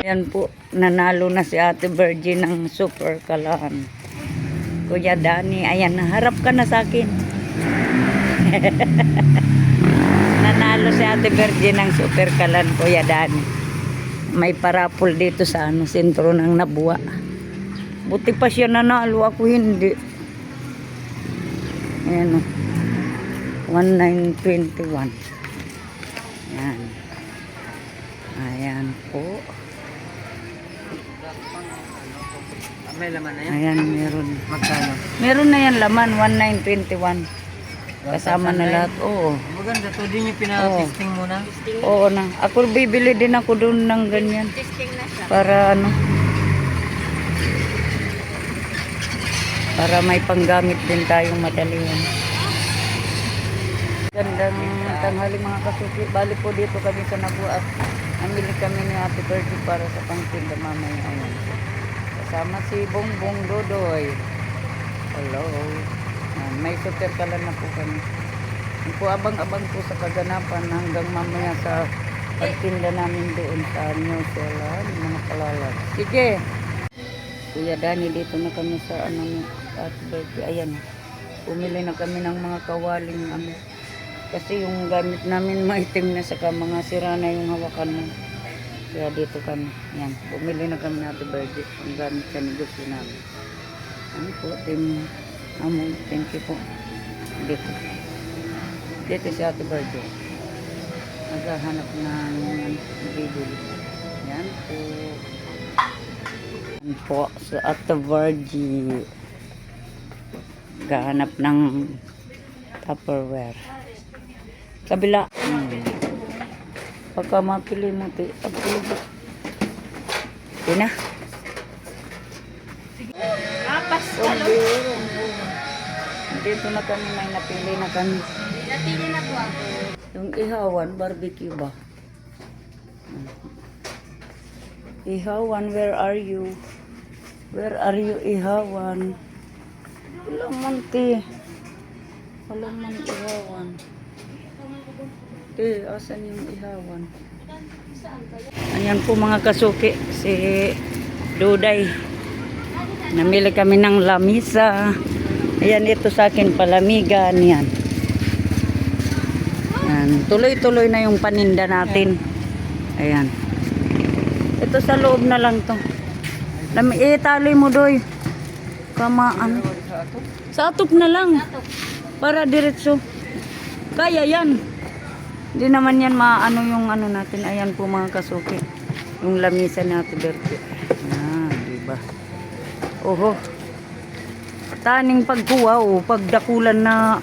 Yan po, nanalo na si Ate Virgin ng super kalan. Kuya Danny, ayan, harap ka na sa akin. Nanalo si Ate Virgin ng super kalan, Kuya Danny. May parapol dito sa sentro ng Nabua. Buti pa siya nanalo, ako hindi. Ayan o. 1921. Ayan. Ayan po. May laman na yan? Ayan, meron. Magkano? Meron na yan laman, 1921. Kasama na lahat. Oo. Maganda to, din yung pinaka-testing muna. Oo na. Ako bibili din ako doon ng ganyan. Para ano. Para may panggamit din tayong madalian. Gandang tanghali mga kasuki. Bali po dito kami sa Nabua at namili kami ni Ate Virgin para sa pangtinda mamaya. Ayan. Kasama si Bongbong Dodoy. Hello. Ayan, may super kalan na po kami. Po abang-abang po sa kaganapan hanggang mamaya sa pagtinda namin doon sa New Zealand, mga palalag. Sige. Kuya Danny, dito na kami sa Ate Virgin. Ayan. Pumili na kami ng mga kawaling kasi yung gamit namin maitim na saka mga sira na yung hawakan mo. Kaya dito kami. Yan. Bumili na kami na Ate Virgin. Ang gamit sa negosyo namin. Ano po, Team Amon. Thank you po. Dito. Dito si Ate Virgin. Naghahanap na ng bibili. Yan po. Yan po sa Ate Virgin. Naghahanap ng Tupperware. Kabila. Pagka mapili mo, pagpili mo. Ito na. Dito na kami, may napili na kami. Napili na po ako. Yung ihawan, barbecue ba? Ihawan, where are you? Where are you, ihawan? Walang manti. Walang man ihawan. Asan yung ihawan? Ayan po mga kasuki, si Duday. Namili kami ng lamisa. Ayan, ito sa akin palamigan. Yan. Ayan. Tuloy-tuloy na yung paninda natin. Ayan. Ito sa loob na lang to. Itali mo, Doy. Kamaan. Sa atop na lang. Para diretso. Kaya yan. Hindi naman yan maano yung natin. Ayan po mga kasuki. Yung lamisa natin, Berke. Diba? Oho. Taning pagkuha, pagdakulan na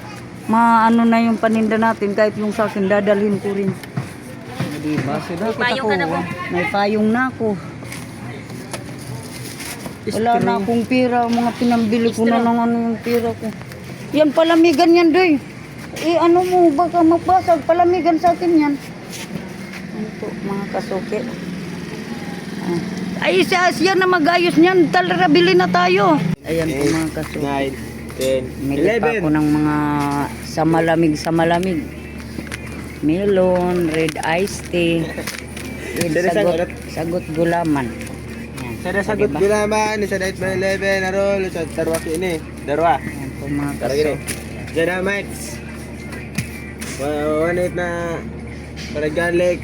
maano na yung paninda natin, kahit yung sa akin dadalhin ko rin. Diba? May payong ka na po. May payong na ako. Wala na akong pira. Mga pinambili ko na ng yung pira ko. Yan, palamigan yan, Doy. Ano mo, baka magbasag. Palamigan sa akin yan. Ano po, mga kasuki. Ay, si Asya na mag-ayos niyan. Talaga, bili na tayo. Ayan po mga kasuki. 9, 10, Mili pa ako ng mga sa malamig. Melon, red iced tea. Sagot gulaman. Yan. Sada sagot gulaman, isa dahit may 11, arol, sa darwa ini. Darwa. Ayan po mga Taragin kasuki. Dynamites. 1 na para garlic.